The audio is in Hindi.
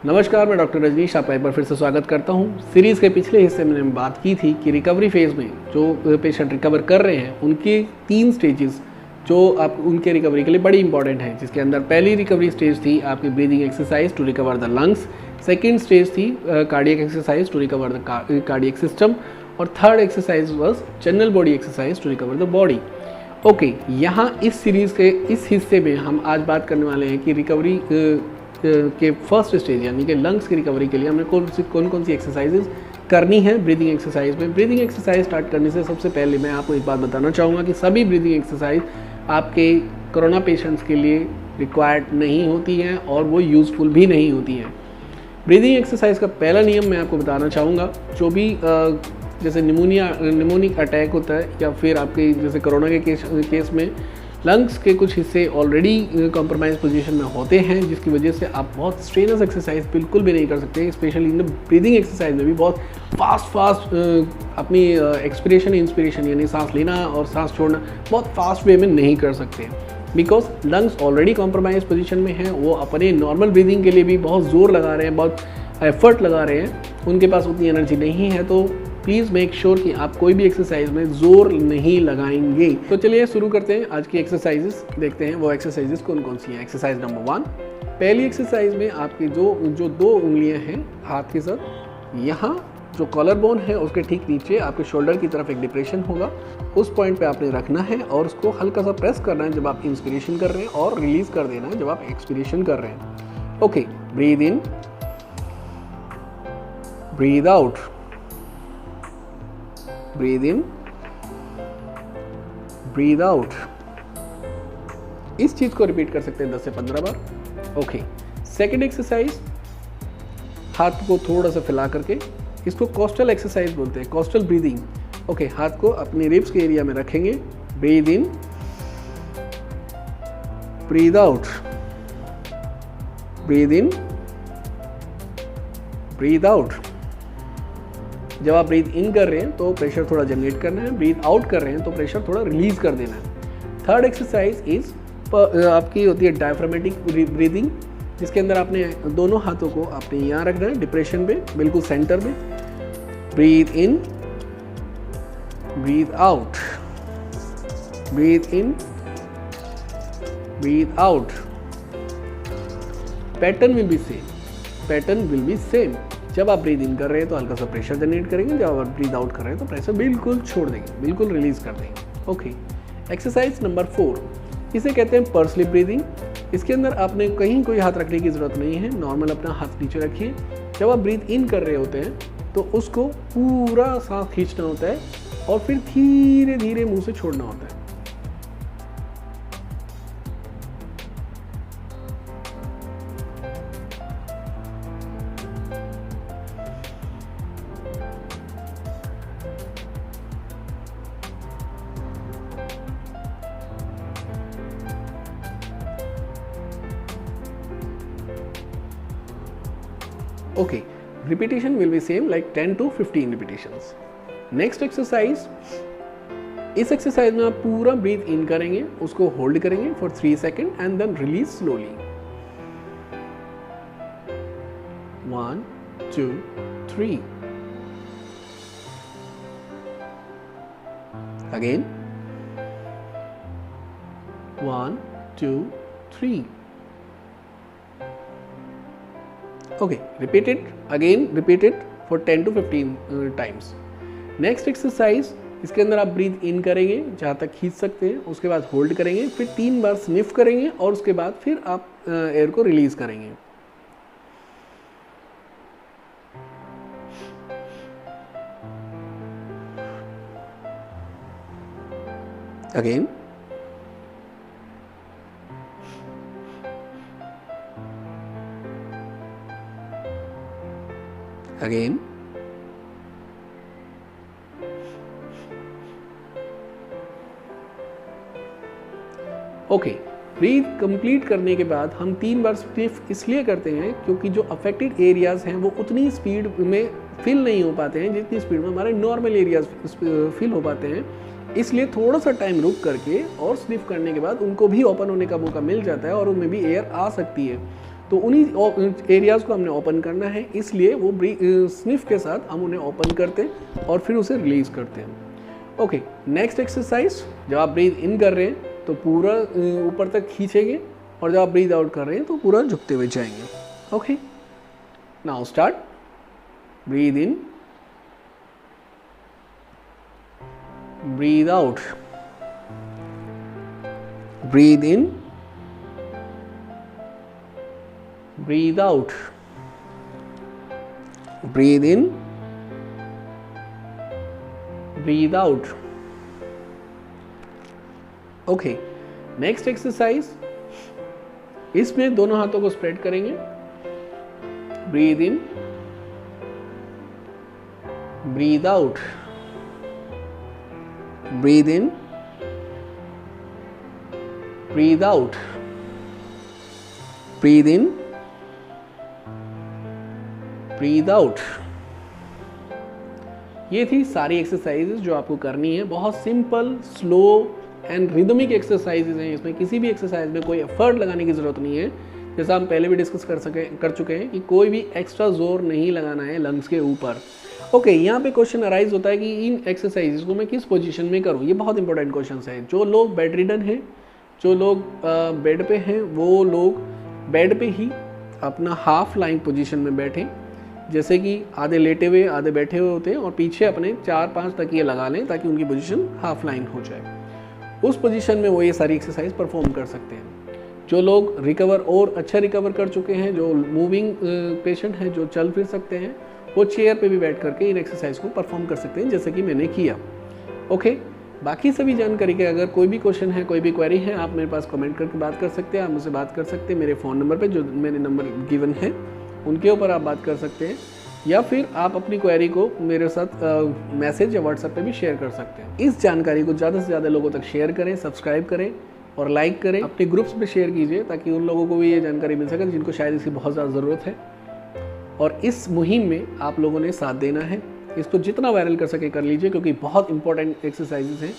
नमस्कार, मैं डॉक्टर रजनीश आपका एक बार फिर से स्वागत करता हूं। सीरीज़ के पिछले हिस्से में मैंने बात की थी कि रिकवरी फेज़ में जो पेशेंट रिकवर कर रहे हैं उनकी 3 स्टेजेस जो आप उनके रिकवरी के लिए बड़ी इंपॉर्टेंट हैं, जिसके अंदर पहली रिकवरी स्टेज थी आपकी breathing exercise to recover the lungs, second stage थी cardiac exercise to recover the cardiac system और third exercise was general body exercise to recover the body. Okay, यहाँ इस सीरीज़ के इस हिस्से में हम आज बात करने वाले हैं कि रिकवरी के फर्स्ट स्टेज यानी कि लंग्स की रिकवरी के लिए हमें कौन कौन सी एक्सरसाइजेज करनी है ब्रीदिंग एक्सरसाइज में। ब्रीदिंग एक्सरसाइज स्टार्ट करने से सबसे पहले मैं आपको एक बात बताना चाहूँगा कि सभी ब्रीदिंग एक्सरसाइज आपके कोरोना पेशेंट्स के लिए रिक्वायर्ड नहीं होती हैं और वो यूज़फुल भी नहीं होती हैं। ब्रीदिंग एक्सरसाइज का पहला नियम मैं आपको बताना चाहूँगा, जो भी जैसे निमोनिक अटैक होता है या फिर आपके जैसे कोरोना के केस में लंग्स के कुछ हिस्से ऑलरेडी कॉम्प्रोमाइज पोजीशन में होते हैं, जिसकी वजह से आप बहुत स्ट्रेनस एक्सरसाइज बिल्कुल भी नहीं कर सकते। स्पेशली इन ब्रीदिंग एक्सरसाइज में भी बहुत फास्ट अपनी एक्सपिरेशन इंस्पिरेशन यानी सांस लेना और सांस छोड़ना बहुत फास्ट वे में नहीं कर सकते, because lungs already compromise position में हैं। वो अपने नॉर्मल ब्रीदिंग के लिए भी बहुत ज़ोर लगा रहे हैं, बहुत एफर्ट लगा रहे हैं, उनके पास उतनी एनर्जी नहीं है। तो प्लीज़ मेक श्योर कि आप कोई भी एक्सरसाइज में ज़ोर नहीं लगाएंगे। तो चलिए शुरू करते हैं आज की एक्सरसाइजेस, देखते हैं वो एक्सरसाइजेस कौन कौन सी हैं। एक्सरसाइज नंबर 1, पहली एक्सरसाइज में आपकी जो 2 उंगलियां हैं हाथ के साथ, यहाँ जो कॉलर बोन है उसके ठीक नीचे आपके शोल्डर की तरफ एक डिप्रेशन होगा, उस पॉइंट पे आपने रखना है और उसको हल्का सा प्रेस करना है जब आप इंस्पिरेशन कर रहे हैं और रिलीज कर देना है जब आप एक्सपिरेशन कर रहे हैं। Okay, breathe in, breathe out, breathe in, breathe out. इस चीज को रिपीट कर सकते हैं 10 से 15 बार। ओके, सेकेंड एक्सरसाइज, हाथ को थोड़ा सा फैला करके, इसको कोस्टल एक्सरसाइज बोलते हैं, कोस्टल ब्रीदिंग। ओके, हाथ को अपने रिब्स के एरिया में रखेंगे, breathe in, breathe out, breathe in, breathe out. जब आप ब्रीथ इन कर रहे हैं तो प्रेशर थोड़ा जनरेट करना है, ब्रीथ आउट कर रहे हैं तो प्रेशर थोड़ा रिलीज कर देना है। थर्ड एक्सरसाइज इज आपकी होती है डायफ्रामेटिक ब्रीदिंग, जिसके अंदर आपने दोनों हाथों को आपने यहाँ रखना है डिप्रेशन पे, बिल्कुल सेंटर में। Breathe in, breathe out, breathe in, breathe out. Pattern will be same. जब आप ब्रीद इन कर रहे हैं तो हल्का सा प्रेशर जनरेट करेंगे, जब आप ब्रीद आउट कर रहे हैं तो प्रेशर बिल्कुल छोड़ देंगे, बिल्कुल रिलीज कर देंगे। ओके, एक्सरसाइज नंबर 4, इसे कहते हैं पर्सली ब्रीदिंग। इसके अंदर आपने कहीं कोई हाथ रखने की ज़रूरत नहीं है, नॉर्मल अपना हाथ नीचे रखिए। जब आप ब्रीद इन कर रहे होते हैं तो उसको पूरा सांस खींचना होता है और फिर धीरे धीरे मुंह से छोड़ना होता है। Okay, repetition will be same like 10 to 15 repetitions. Next exercise, इस एक्सरसाइज में आप पूरा ब्रीथ इन करेंगे, उसको होल्ड करेंगे for 3 second and then release slowly. 1 2 3। Again 1 2 3। Okay, repeat it for 10 to 15 times. Next exercise, इसके अंदर आप ब्रीथ इन करेंगे जहाँ तक खींच सकते हैं, उसके बाद होल्ड करेंगे, फिर 3 बार स्निफ करेंगे और उसके बाद फिर आप एयर को रिलीज करेंगे। Again again okay, breath complete करने के बाद हम 3 बार स्निफ इसलिए करते हैं क्योंकि जो अफेक्टेड एरियाज हैं वो उतनी स्पीड में फिल नहीं हो पाते हैं जितनी स्पीड में हमारे नॉर्मल एरियाज फिल हो पाते हैं। इसलिए थोड़ा सा टाइम रुक करके और स्निफ करने के बाद उनको भी ओपन होने का मौका मिल जाता है और उनमें भी एयर आ सकती है। तो उन्हीं एरियाज़ को हमने ओपन करना है, इसलिए वो स्निफ के साथ हम उन्हें ओपन करते हैं और फिर उसे रिलीज़ करते हैं। ओके, नेक्स्ट एक्सरसाइज, जब आप ब्रीथ इन कर रहे हैं तो पूरा ऊपर तक खींचेंगे और जब आप ब्रीथ आउट कर रहे हैं तो पूरा झुकते हुए जाएंगे। Okay, now start. Breathe in, breathe out, breathe in, breathe out, breathe in, breathe out. Okay, next exercise, इसमें दोनों हाथों को स्प्रेड करेंगे। breathe in, breathe out, breathe in, breathe out, breathe in, breathe out. ये थी सारी एक्सरसाइजेज जो आपको करनी है। बहुत simple, slow and rhythmic exercises हैं। इसमें किसी भी एक्सरसाइज में कोई एफर्ट लगाने की ज़रूरत नहीं है। जैसा हम पहले भी डिस्कस कर चुके हैं कि कोई भी एक्स्ट्रा जोर नहीं लगाना है लंग्स के ऊपर। ओके, यहाँ पे क्वेश्चन अराइज होता है कि इन एक्सरसाइजेज को मैं किस पोजीशन में करूँ। ये बहुत इंपॉर्टेंट क्वेश्चन है। जो लोग बेड रिडन हैं, जो लोग बेड पे हैं, वो लोग बेड पे ही अपना हाफ लाइन पोजीशन में बैठें, जैसे कि आधे लेटे हुए आधे बैठे हुए होते हैं, और पीछे अपने 4-5 तकिए लगा लें ताकि उनकी पोजीशन हाफ लाइन हो जाए। उस पोजीशन में वो ये सारी एक्सरसाइज परफॉर्म कर सकते हैं। जो लोग रिकवर और अच्छा रिकवर कर चुके हैं, जो मूविंग पेशेंट हैं, जो चल फिर सकते हैं, वो चेयर पे भी बैठ करके इन एक्सरसाइज को परफॉर्म कर सकते हैं, जैसे कि मैंने किया। ओके, बाकी सभी जानकारी के अगर कोई भी क्वेश्चन है, कोई भी क्वेरी है, आप मेरे पास कमेंट करके बात कर सकते हैं। आप मुझसे बात कर सकते हैं मेरे फ़ोन नंबर पे, जो मेरे नंबर गिवन है उनके ऊपर आप बात कर सकते हैं, या फिर आप अपनी क्वेरी को मेरे साथ मैसेज या व्हाट्सएप पे भी शेयर कर सकते हैं। इस जानकारी को ज़्यादा से ज़्यादा लोगों तक शेयर करें, सब्सक्राइब करें और लाइक करें। अपने ग्रुप्स में शेयर कीजिए ताकि उन लोगों को भी ये जानकारी मिल सके जिनको शायद इसकी बहुत ज़्यादा ज़रूरत है। और इस मुहिम में आप लोगों ने साथ देना है। इसको जितना वायरल कर सके कर लीजिए, क्योंकि बहुत इंपॉर्टेंट एक्सरसाइजेज हैं।